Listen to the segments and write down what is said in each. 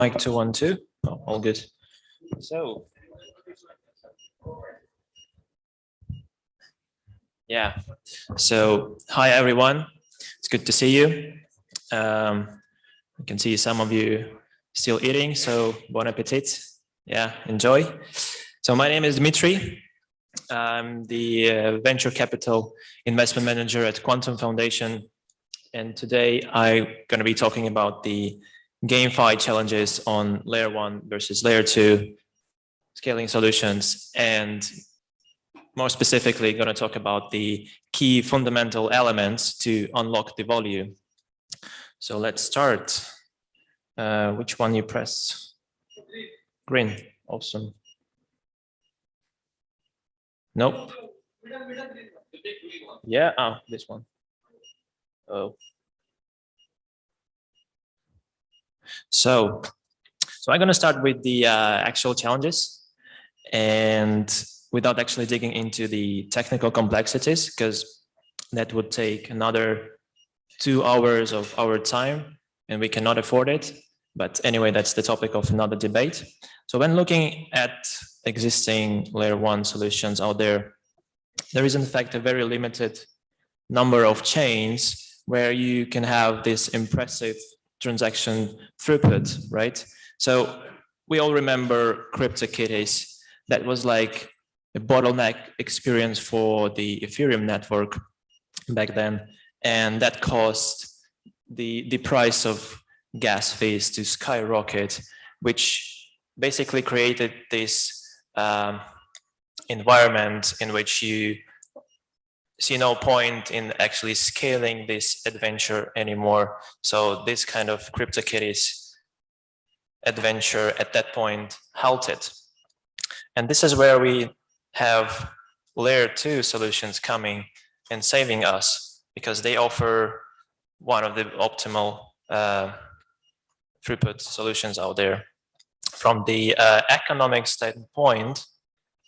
Mic 2 1 2. Oh, all good. So, yeah. So, hi everyone. It's good to see you. I can see some of you still eating. So, bon appetit. Yeah, enjoy. So, my name is Dmitry. I'm the venture capital investment manager at Qtum Foundation. And today I'm going to be talking about the GameFi challenges on layer 1 versus layer 2 scaling solutions, and more specifically going to talk about the key fundamental elements to unlock the volume. So let's start. Which one you press? Green. Awesome. Nope. Yeah, this one. Oh. So I'm going to start with the actual challenges, and without actually digging into the technical complexities, because that would take another 2 hours of our time, and we cannot afford it. But anyway, that's the topic of another debate. So when looking at existing layer 1 solutions out there, there is in fact a very limited number of chains where you can have this impressive transaction throughput, right? So we all remember CryptoKitties. That was like a bottleneck experience for the Ethereum network back then. And that caused the price of gas fees to skyrocket, which basically created this environment in which you see no point in actually scaling this adventure anymore. So this kind of CryptoKitties adventure at that point halted. And this is where we have layer 2 solutions coming and saving us, because they offer one of the optimal throughput solutions out there. From the economic standpoint,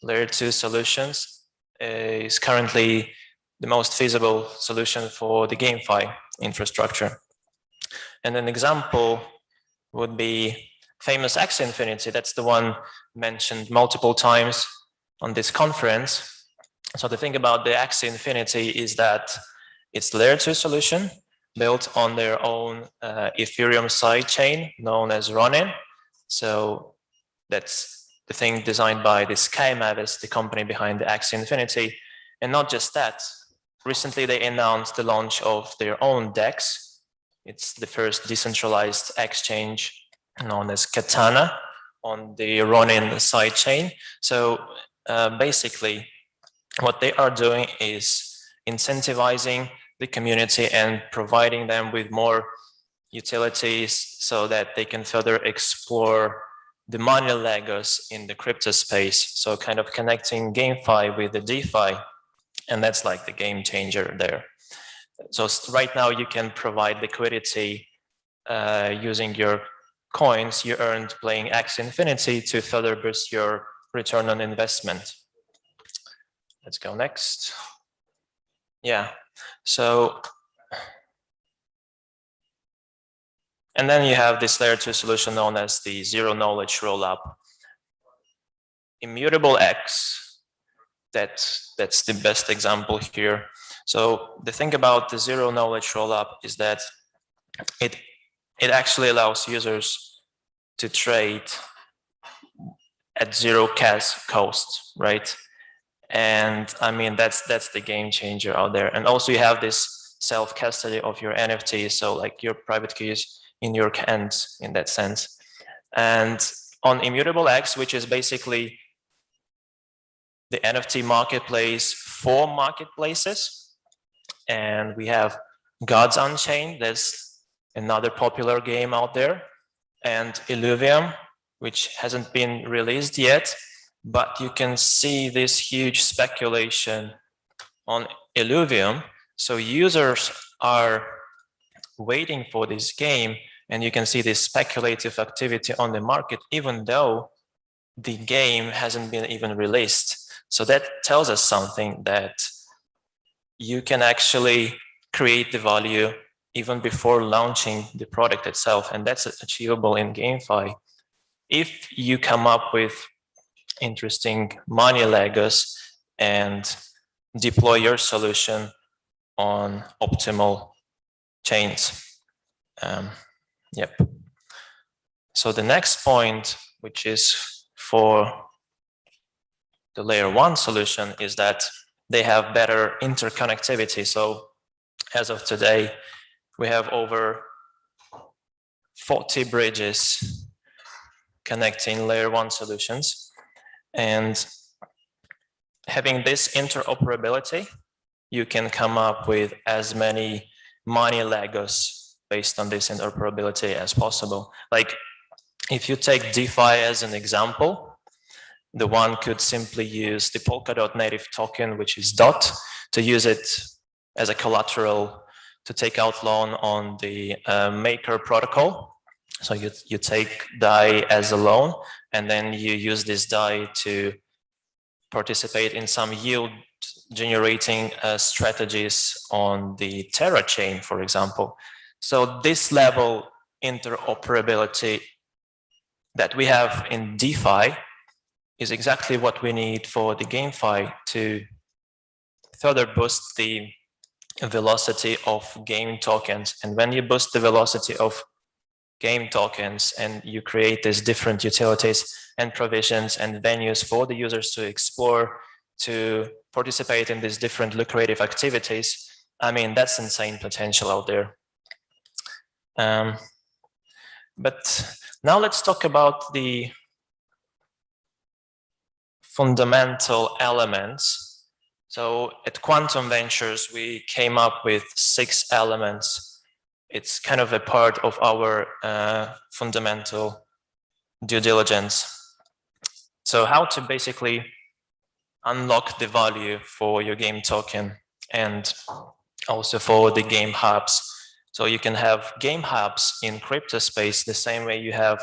layer 2 solutions is currently the most feasible solution for the GameFi infrastructure. And an example would be famous X Infinity. That's the one mentioned multiple times on this conference. So the thing about the X Infinity is that it's layer 2 solution built on their own Ethereum sidechain known as Ronin. So that's the thing designed by the SkyMavis, the company behind the X Infinity. And not just that, recently they announced the launch of their own DEX. It's the first decentralized exchange known as Katana on the Ronin sidechain. So basically what they are doing is incentivizing the community and providing them with more utilities so that they can further explore the money Legos in the crypto space. So kind of connecting GameFi with the DeFi, and that's like the game changer there. So right now you can provide liquidity using your coins you earned playing X Infinity to further boost your return on investment. Let's go next. Yeah, so, and then you have this layer 2 solution known as the zero knowledge rollup. Immutable X, that's the best example here. So the thing about the zero knowledge rollup is that it actually allows users to trade at zero cash cost, right? And I mean, that's the game changer out there. And also you have this self-custody of your NFT. So like your private key is in your hands in that sense. And on Immutable X, which is basically the NFT marketplace for marketplaces, and we have Gods Unchained, there's another popular game out there, and Illuvium, which hasn't been released yet, but you can see this huge speculation on Illuvium. So users are waiting for this game, and you can see this speculative activity on the market, even though the game hasn't been even released. So that tells us something, that you can actually create the value even before launching the product itself. And that's achievable in GameFi if you come up with interesting money Legos and deploy your solution on optimal chains. Yep. So the next point, which is for the Layer-1 solution, is that they have better interconnectivity. So as of today, we have over 40 bridges connecting Layer-1 solutions. And having this interoperability, you can come up with as many money Legos based on this interoperability as possible. Like if you take DeFi as an example, the one could simply use the Polkadot native token, which is DOT, to use it as a collateral to take out loan on the Maker protocol. So you take DAI as a loan, and then you use this DAI to participate in some yield generating strategies on the Terra chain, for example. So this level interoperability that we have in DeFi is exactly what we need for the GameFi to further boost the velocity of game tokens. And when you boost the velocity of game tokens and you create these different utilities and provisions and venues for the users to explore, to participate in these different lucrative activities, I mean, that's insane potential out there. But now let's talk about the fundamental elements. So at Qtum Ventures, we came up with 6 elements. It's kind of a part of our fundamental due diligence. So how to basically unlock the value for your game token and also for the game hubs. So you can have game hubs in crypto space the same way you have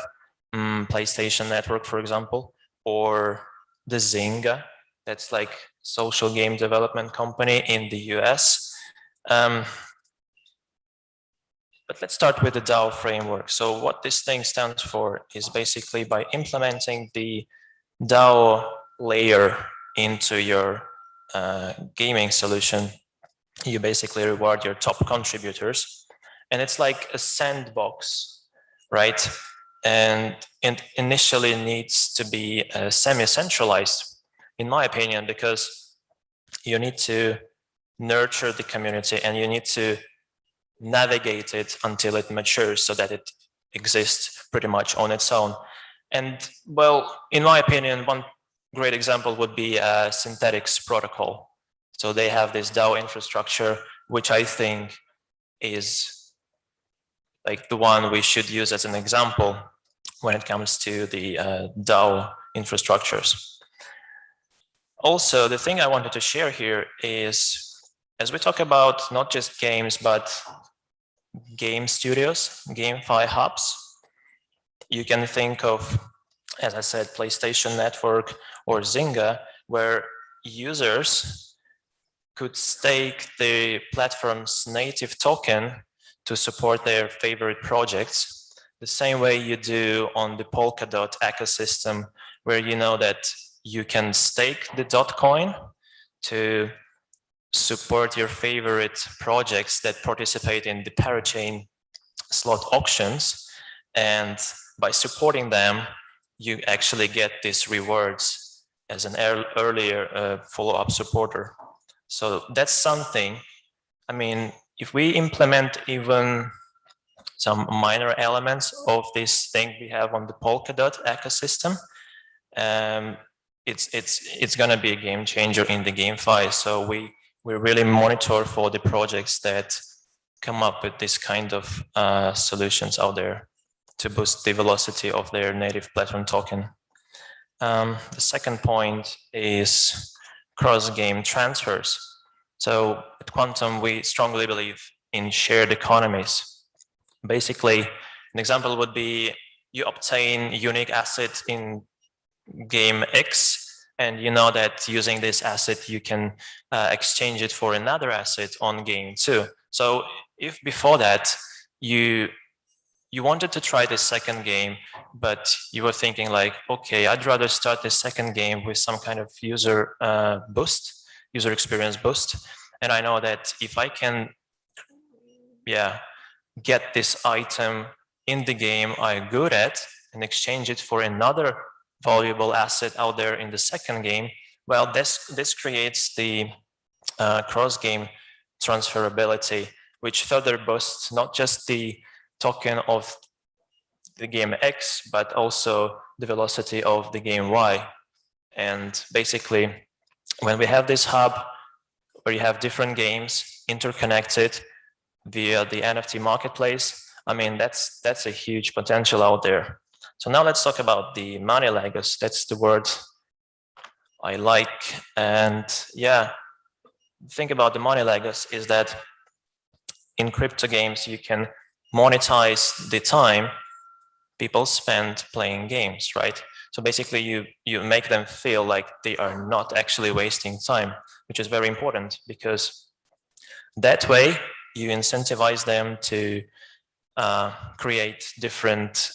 PlayStation Network, for example, or the Zynga, that's like social game development company in the US. But let's start with the DAO framework. So what this thing stands for is basically by implementing the DAO layer into your gaming solution, you basically reward your top contributors. And it's like a sandbox, right? And it initially needs to be semi-centralized, in my opinion, because you need to nurture the community and you need to navigate it until it matures so that it exists pretty much on its own. And well, in my opinion, one great example would be Synthetics protocol. So they have this DAO infrastructure, which I think is like the one we should use as an example when it comes to the DAO infrastructures. Also, the thing I wanted to share here is, as we talk about not just games, but game studios, GameFi hubs, you can think of, as I said, PlayStation Network or Zynga, where users could stake the platform's native token to support their favorite projects, the same way you do on the Polkadot ecosystem, where you know that you can stake the dot coin to support your favorite projects that participate in the parachain slot auctions. And by supporting them, you actually get these rewards as an earlier follow-up supporter. So that's something, I mean, if we implement even some minor elements of this thing we have on the Polkadot ecosystem, it's going to be a game changer in the GameFi. So we really monitor for the projects that come up with this kind of solutions out there to boost the velocity of their native platform token. The second point is cross-game transfers. So at Qtum, we strongly believe in shared economies. Basically, an example would be you obtain unique asset in game X, and you know that using this asset, you can exchange it for another asset on game 2. So if before that you wanted to try the second game, but you were thinking like, okay, I'd rather start the second game with some kind of user user experience boost. And I know that if I can, get this item in the game I'm good at and exchange it for another valuable asset out there in the second game, well, this creates the cross-game transferability, which further boosts not just the token of the game X, but also the velocity of the game Y. And basically, when we have this hub where you have different games interconnected via the NFT marketplace, I mean, that's a huge potential out there. So now let's talk about the money Legos. That's the word I like. And yeah, think about the money Legos is that in crypto games, you can monetize the time people spend playing games, right? So basically you make them feel like they are not actually wasting time, which is very important because that way you incentivize them to create different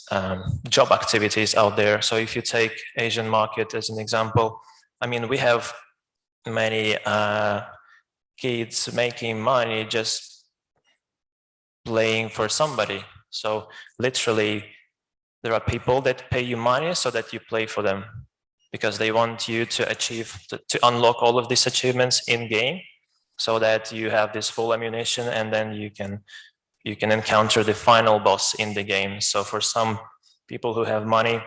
job activities out there. So if you take Asian market as an example, I mean, we have many kids making money just playing for somebody. So literally there are people that pay you money so that you play for them because they want you to achieve, to unlock all of these achievements in game so that you have this full ammunition and then you can encounter the final boss in the game. So for some people who have money,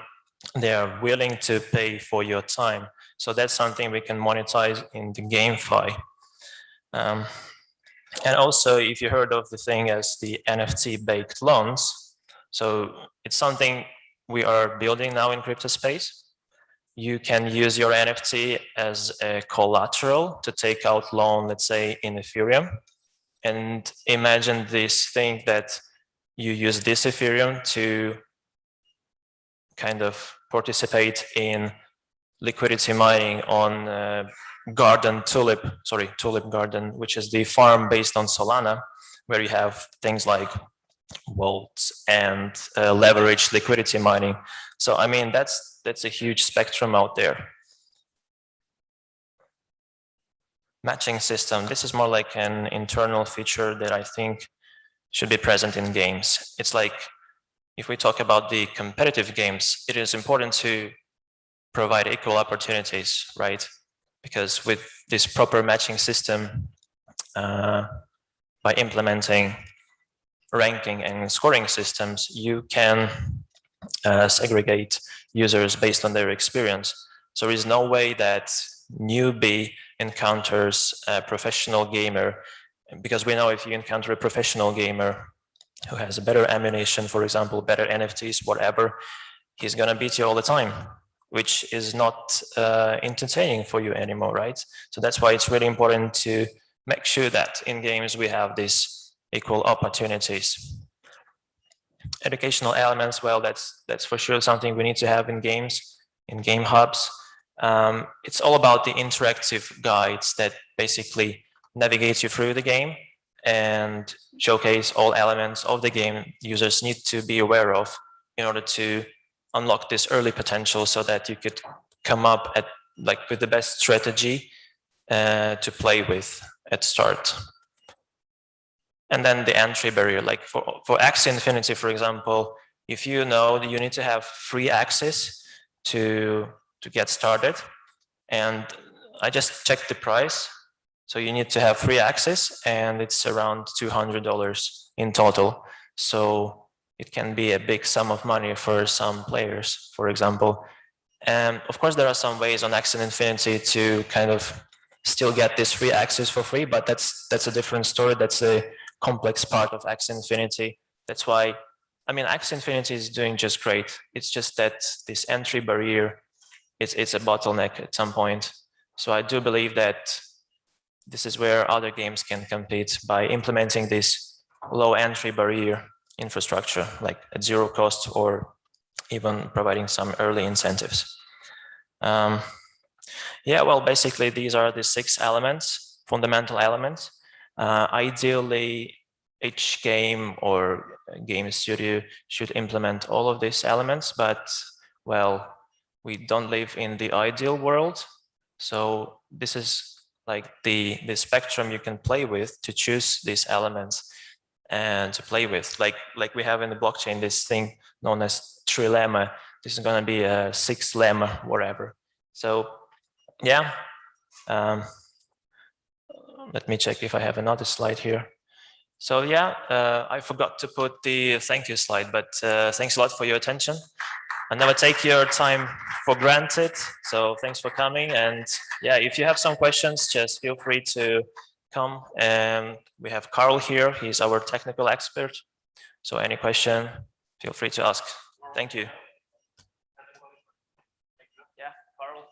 they are willing to pay for your time. So that's something we can monetize in the GameFi. And also, if you heard of the thing as the NFT-baked loans, so it's something we are building now in crypto space. You can use your NFT as a collateral to take out loan, let's say in Ethereum. And imagine this thing that you use this Ethereum to kind of participate in liquidity mining on Tulip Garden, which is the farm based on Solana, where you have things like vaults and leveraged liquidity mining. So I mean, that's a huge spectrum out there. Matching system. This is more like an internal feature that I think should be present in games. It's like, if we talk about the competitive games, it is important to provide equal opportunities, right? Because with this proper matching system, by implementing ranking and scoring systems, you can segregate users based on their experience. So there is no way that newbie encounters a professional gamer, because we know if you encounter a professional gamer who has a better ammunition, for example, better NFTs, whatever, he's gonna beat you all the time, which is not entertaining for you anymore, right? So that's why it's really important to make sure that in games we have these equal opportunities. Educational elements, well, that's for sure something we need to have in games, in game hubs. It's all about the interactive guides that basically navigate you through the game and showcase all elements of the game users need to be aware of in order to unlock this early potential so that you could come up with the best strategy to play with at start. And then the entry barrier, like for Axie Infinity, for example, if you know that you need to have free access to get started, and I just checked the price. So you need to have free access and it's around $200 in total. So it can be a big sum of money for some players, for example. And of course, there are some ways on Axie Infinity to kind of still get this free access for free, but that's a different story. That's a complex part of Axie Infinity. That's why, I mean, Axie Infinity is doing just great. It's just that this entry barrier, it's a bottleneck at some point. So I do believe that this is where other games can compete by implementing this low entry barrier infrastructure, like at zero cost or even providing some early incentives. Yeah, well, basically these are the 6 elements, fundamental elements. Ideally, each game or game studio should implement all of these elements, but well, we don't live in the ideal world. So this is like the spectrum you can play with to choose these elements and to play with. Like we have in the blockchain, this thing known as trilemma. This is going to be a 6 lemma, whatever. So yeah, let me check if I have another slide here. So yeah, I forgot to put the thank you slide, but thanks a lot for your attention. I never take your time for granted. So thanks for coming. And yeah, if you have some questions, just feel free to come. And we have Carl here. He's our technical expert. So any question, feel free to ask. Thank you. Yeah, Carl.